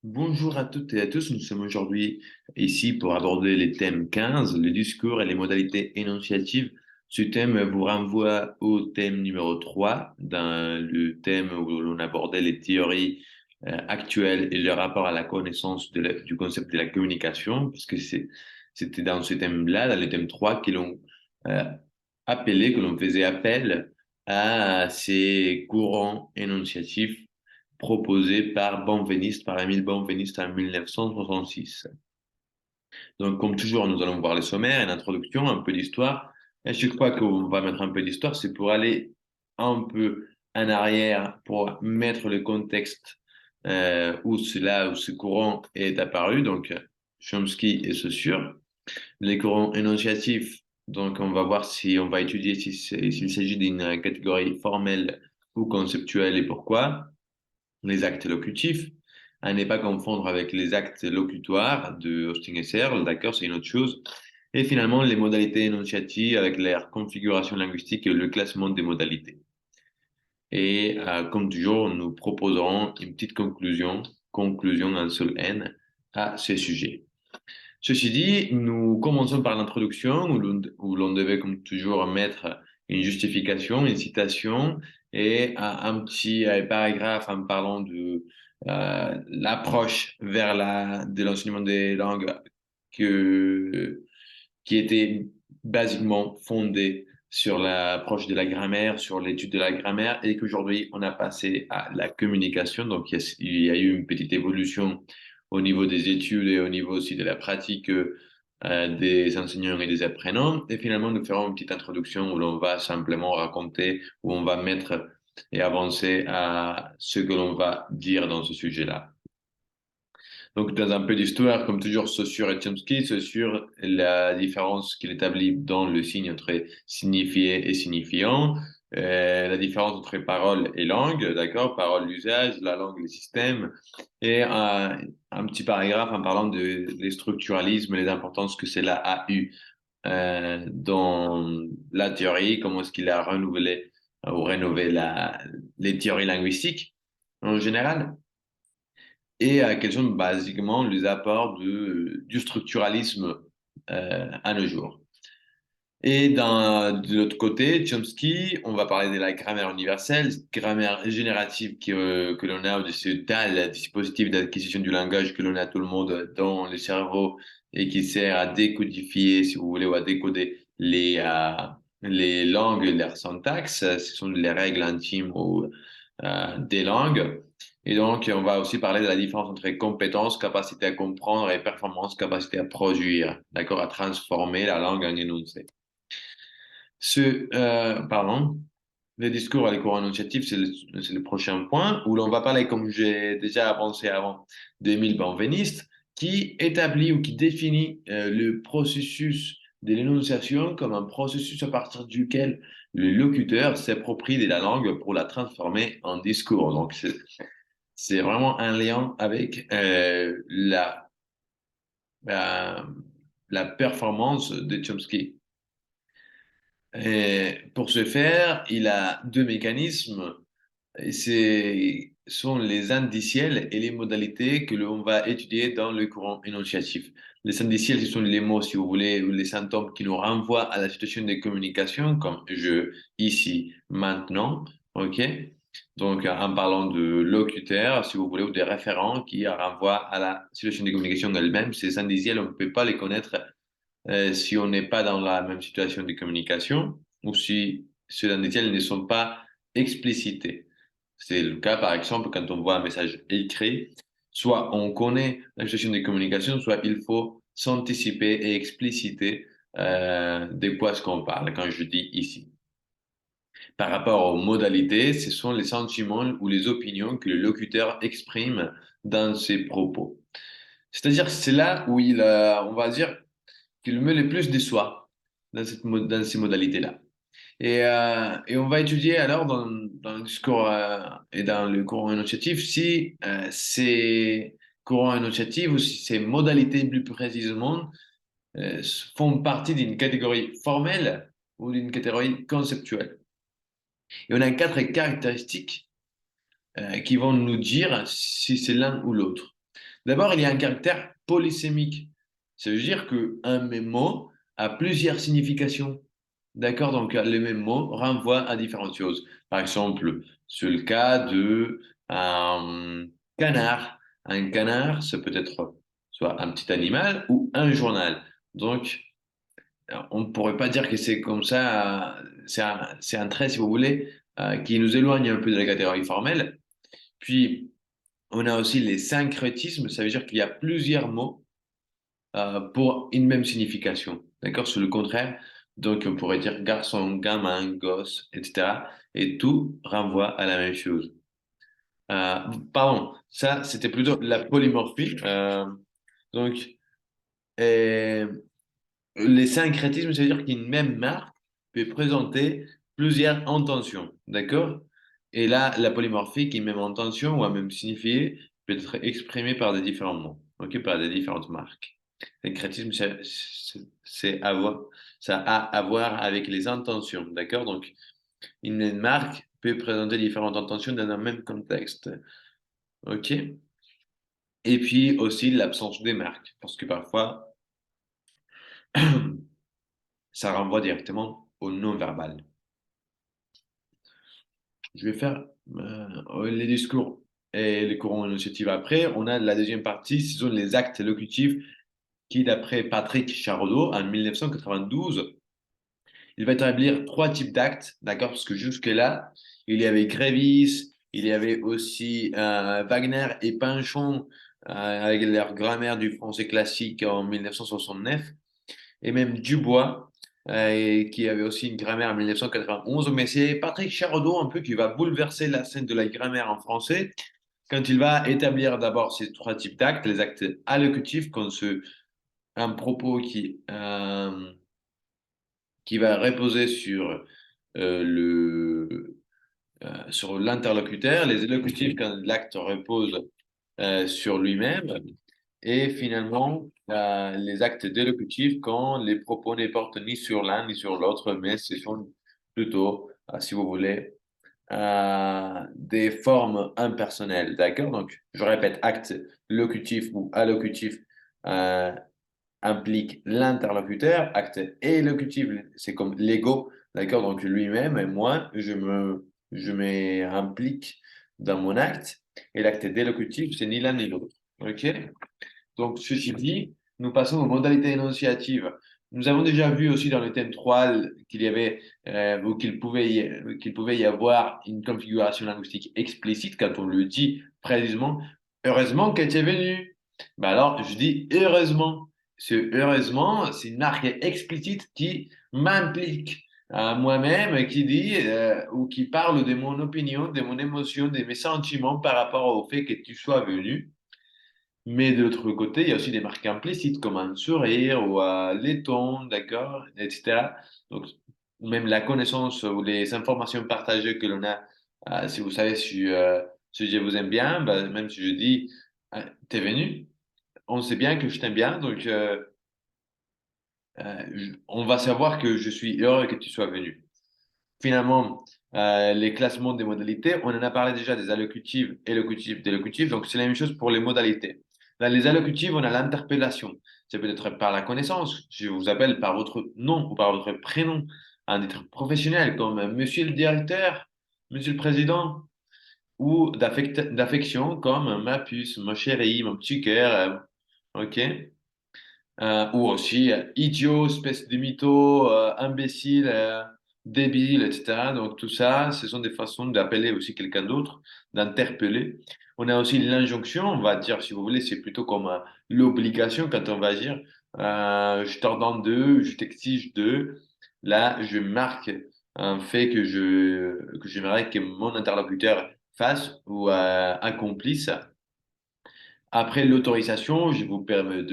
Bonjour à toutes et à tous, nous sommes aujourd'hui ici pour aborder les thèmes 15, le discours et les modalités énonciatives. Ce thème vous renvoie au thème numéro 3, dans le thème où l'on abordait les théories actuelles et leur rapport à la connaissance du concept de la communication, puisque c'était dans ce thème-là, dans le thème 3, euh, que l'on faisait appel à ces courants énonciatifs proposé par Benveniste, par Émile Benveniste en 1966. Donc, comme toujours, nous allons voir les sommaires, une introduction, un peu d'histoire. Et chaque fois qu'on va mettre un peu d'histoire, c'est pour aller un peu en arrière, pour mettre le contexte où cela, où ce courant est apparu. Donc, Chomsky et Saussure. Les courants énonciatifs, donc on va voir si on va étudier s'il s'agit d'une catégorie formelle ou conceptuelle et pourquoi les actes locutifs, à ne pas confondre avec les actes locutoires de Hosting et Searle, d'accord, c'est une autre chose. Et finalement, les modalités énonciatives avec leur configuration linguistique et le classement des modalités. Et comme toujours, nous proposerons une petite conclusion en seul N à ce sujet. Ceci dit, nous commençons par l'introduction où l'on devait, comme toujours, mettre une justification, une citation et un petit paragraphe en parlant de l'approche vers de l'enseignement des langues que, qui était basiquement fondée sur l'approche de la grammaire, sur l'étude de la grammaire et qu'aujourd'hui, on a passé à la communication. Donc, il y a eu une petite évolution au niveau des études et au niveau aussi de la pratique des enseignants et des apprenants. Et finalement, nous ferons une petite introduction où l'on va simplement raconter, où on va mettre et avancer à ce que l'on va dire dans ce sujet-là. Donc, dans un peu d'histoire, comme toujours, Saussure et Chomsky, Saussure, la différence qu'il établit dans le signe entre signifié et signifiant, la différence entre parole et langue, d'accord? Parole, l'usage, la langue, le système, et un petit paragraphe en parlant des structuralismes et les importances que cela a eu dans la théorie, comment est-ce qu'il a renouvelé ou rénové les théories linguistiques en général et quels sont basiquement les apports du structuralisme à nos jours. Et de l'autre côté, Chomsky, on va parler de la grammaire universelle, grammaire générative que l'on a de ce tel dispositif d'acquisition du langage que l'on a tout le monde dans le cerveau et qui sert à décodifier, si vous voulez, ou à décoder les langues et leur syntaxe. Ce sont les règles intimes des langues. Et donc, on va aussi parler de la différence entre compétence, capacité à comprendre et performance, capacité à produire, d'accord, à transformer la langue en énoncé. Pardon, le discours à l'écoute énonciatif, c'est le prochain point où l'on va parler, comme j'ai déjà avancé avant, d'Émile Benveniste, qui établit ou qui définit le processus de l'énonciation comme un processus à partir duquel le locuteur s'approprie de la langue pour la transformer en discours. Donc, c'est vraiment un lien avec la, la performance de Chomsky. Et pour ce faire, il a deux mécanismes. Et sont les indiciels et les modalités que l'on va étudier dans le courant énonciatif. Les indiciels, ce sont les mots, si vous voulez, ou les symptômes qui nous renvoient à la situation de communication, comme je, ici, maintenant, ok? Donc, en parlant de locuteur, si vous voulez, ou des référents qui renvoient à la situation de communication elle-même, ces indiciels, on ne peut pas les connaître si on n'est pas dans la même situation de communication ou si ceux indiciels ne sont pas explicités. C'est le cas, par exemple, quand on voit un message écrit, soit on connaît la situation de communication, soit il faut s'anticiper et expliciter de quoi est-ce qu'on parle quand je dis ici. Par rapport aux modalités, ce sont les sentiments ou les opinions que le locuteur exprime dans ses propos. C'est-à-dire que c'est là où on va dire, qu'il met le plus de soi dans ces modalités-là. Et on va étudier alors dans le discours et dans le courant énonciatif si ces courants énonciatifs ou si ces modalités plus précisément font partie d'une catégorie formelle ou d'une catégorie conceptuelle. Et on a quatre caractéristiques qui vont nous dire si c'est l'un ou l'autre. D'abord, il y a un caractère polysémique. Ça veut dire qu'un même mot a plusieurs significations. D'accord? Donc, le même mot renvoie à différentes choses. Par exemple, c'est le cas de canard. Un canard, ça peut être soit un petit animal ou un journal. Donc, on ne pourrait pas dire que c'est comme ça. C'est un trait, si vous voulez, qui nous éloigne un peu de la catégorie formelle. Puis, on a aussi les syncrétismes. Ça veut dire qu'il y a plusieurs mots pour une même signification. D'accord? C'est le contraire. Donc, on pourrait dire garçon, gamin, gosse, etc. Et tout renvoie à la même chose. Euh, Pardon, ça, c'était plutôt la polymorphie. Donc, euh, les syncrétismes, c'est-à-dire qu'une même marque peut présenter plusieurs intentions. D'accord? Et là, la polymorphie, qui est même intention ou a même signifié, peut être exprimée par des différents mots, ok, par des différentes marques. Syncrétisme, c'est avoir, ça a à voir avec les intentions. D'accord? Donc, une même marque peut présenter différentes intentions dans un même contexte. OK? Et puis aussi l'absence des marques, parce que parfois, ça renvoie directement au non-verbal. Je vais faire les discours et les courants énonciatifs après. On a la deuxième partie, ce sont les actes locutifs qui, d'après Patrick Chardot, en 1992, il va établir trois types d'actes, d'accord? Parce que jusque-là, il y avait Grévis, il y avait aussi Wagner et Pinchon avec leur grammaire du français classique en 1969, et même Dubois qui avait aussi une grammaire en 1991. Mais c'est Patrick Chardot un peu qui va bouleverser la scène de la grammaire en français quand il va établir d'abord ces trois types d'actes, les actes allocutifs, comme un propos qui va reposer sur l'interlocuteur, les élocutifs quand l'acte repose sur lui-même, et finalement les actes délocutifs quand les propos ne portent ni sur l'un ni sur l'autre, mais ce sont plutôt, si vous voulez, des formes impersonnelles. D'accord? Donc, je répète, acte locutif ou allocutif euh, implique l'interlocuteur, acte élocutif, c'est comme l'ego, d'accord? Donc lui-même et moi, je m'implique dans mon acte, et l'acte délocutif, c'est ni l'un ni l'autre, ok? Donc ceci dit, nous passons aux modalités énonciatives. Nous avons déjà vu aussi dans le thème 3 qu'il y avait ou qu'il pouvait y avoir une configuration linguistique explicite quand on le dit précisément. Heureusement qu'elle est venue. Ben alors, je dis heureusement. Ce heureusement, c'est une marque explicite qui m'implique à moi-même, qui dit ou qui parle de mon opinion, de mon émotion, de mes sentiments par rapport au fait que tu sois venu. Mais de l'autre côté, il y a aussi des marques implicites comme un sourire ou les tons, d'accord, etc. Donc, même la connaissance ou les informations partagées que l'on a, si vous savez, si je vous aime bien, bah, même si je dis, t'es venu, on sait bien que je t'aime bien, donc on va savoir que je suis heureux que tu sois venu. Finalement, les classements des modalités, on en a parlé déjà des allocutives, élocutives, délocutives, donc c'est la même chose pour les modalités. Dans les allocutives, on a l'interpellation. C'est peut-être par la connaissance. Je vous appelle par votre nom ou par votre prénom, un titre professionnel comme Monsieur le directeur, Monsieur le président, ou d'affection comme ma puce, mon chéri, mon petit cœur. OK? Ou aussi idiot, espèce de mytho, imbécile, débile, etc. Donc tout ça, ce sont des façons d'appeler aussi quelqu'un d'autre, d'interpeller. On a aussi l'injonction, on va dire, si vous voulez, c'est plutôt comme l'obligation quand on va dire je t'ordonne de, je t'exige de. Là, je marque un fait que j'aimerais que mon interlocuteur fasse ou accomplisse. Après l'autorisation, je vous permets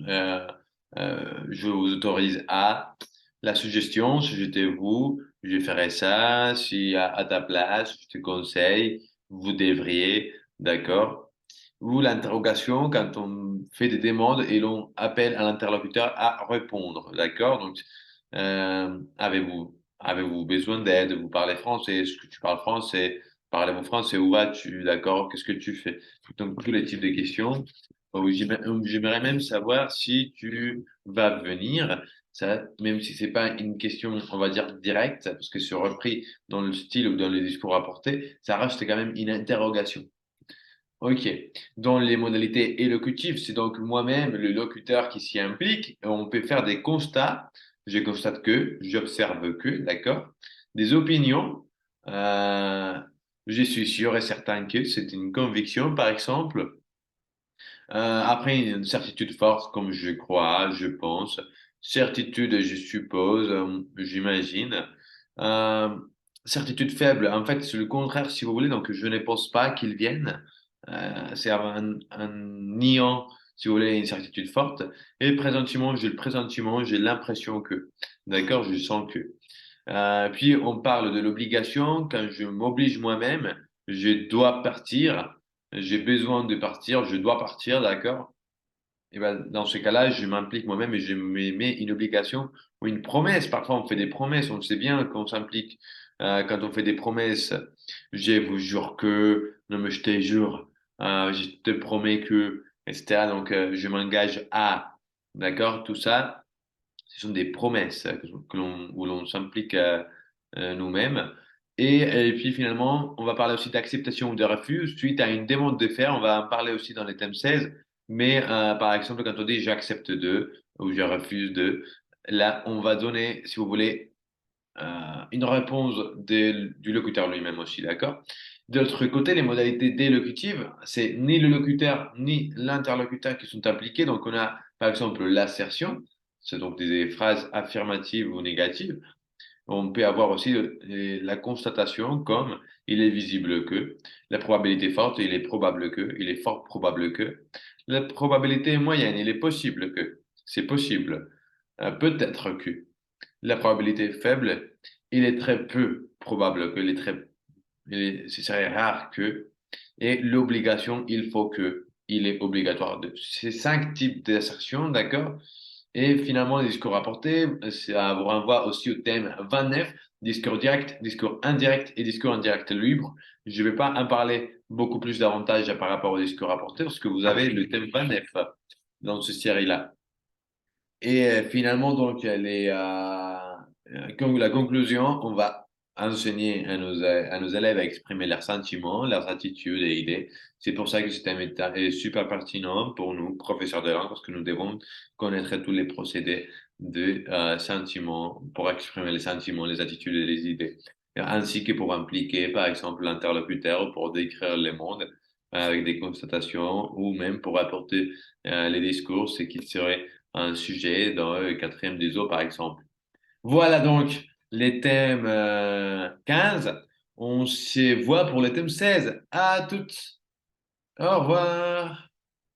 je vous autorise à la suggestion, si j'étais vous, je ferais ça, si à ta place, je te conseille, vous devriez, d'accord? Ou l'interrogation, quand on fait des demandes et l'on appelle à l'interlocuteur à répondre, d'accord? Donc, avez-vous besoin d'aide? Vous parlez français? Est-ce que tu parles français? Parlez-vous français? Où vas-tu? D'accord? Qu'est-ce que tu fais? Donc, tous les types de questions. J'aimerais même savoir si tu vas venir, ça, même si c'est pas une question, on va dire, directe, parce que c'est repris dans le style ou dans les discours apportés, ça reste quand même une interrogation. Ok. Dans les modalités élocutives, c'est donc moi-même, le locuteur, qui s'y implique. On peut faire des constats. Je constate que, j'observe que, d'accord? Des opinions. Euh, je suis sûr et certain que c'est une conviction, par exemple. Après, une certitude forte, comme je crois, je pense. Certitude, je suppose, j'imagine. Euh, Certitude faible, en fait, c'est le contraire, si vous voulez. Donc, je ne pense pas qu'ils viennent. C'est un niant, si vous voulez, une certitude forte. Et pressentiment, j'ai le pressentiment, j'ai l'impression que. D'accord, je sens que. Puis, on parle de l'obligation. Quand je m'oblige moi-même, je dois partir. J'ai besoin de partir, je dois partir, d'accord? Et ben, dans ce cas-là, je m'implique moi-même et je me mets une obligation ou une promesse. Parfois, on fait des promesses, on sait bien qu'on s'implique. Quand on fait des promesses, je vous jure que, non mais je te jure, je te promets que, etc. Donc, je m'engage à, d'accord? Tout ça, ce sont des promesses où l'on s'implique nous-mêmes. Et puis finalement, on va parler aussi d'acceptation ou de refus. Suite à une demande de faire, on va en parler aussi dans les thèmes 16. Mais par exemple, quand on dit j'accepte de ou je refuse de, là, on va donner, si vous voulez, une réponse du locuteur lui-même aussi, d'accord? De l'autre côté, les modalités délocutives, c'est ni le locuteur ni l'interlocuteur qui sont impliqués. Donc, on a par exemple l'assertion, c'est donc des phrases affirmatives ou négatives. On peut avoir aussi la constatation comme il est visible que, la probabilité forte, il est probable que, il est fort probable que, la probabilité moyenne, il est possible que, c'est possible, peut-être que. La probabilité faible, il est très peu probable que, ce serait rare que, et l'obligation, il faut que, il est obligatoire de. Ces cinq types d'assertions, d'accord? Et finalement, les discours rapportés, ça vous renvoie aussi au thème 29, discours direct, discours indirect et discours indirect libre. Je ne vais pas en parler beaucoup plus davantage par rapport au discours rapporté parce que vous avez le thème 29 dans ce série-là. Et finalement, donc, la conclusion, on va enseigner à nos élèves à exprimer leurs sentiments, leurs attitudes et idées. C'est pour ça que ce thème est super pertinent pour nous, professeurs de langue, parce que nous devons connaître tous les procédés de sentiments pour exprimer les sentiments, les attitudes et les idées, ainsi que pour impliquer, par exemple, l'interlocuteur pour décrire le monde avec des constatations ou même pour apporter les discours, ce qui serait un sujet dans le quatrième des eaux, par exemple. Voilà donc les thèmes 15. On se voit pour le thème 16. À toutes. Au revoir.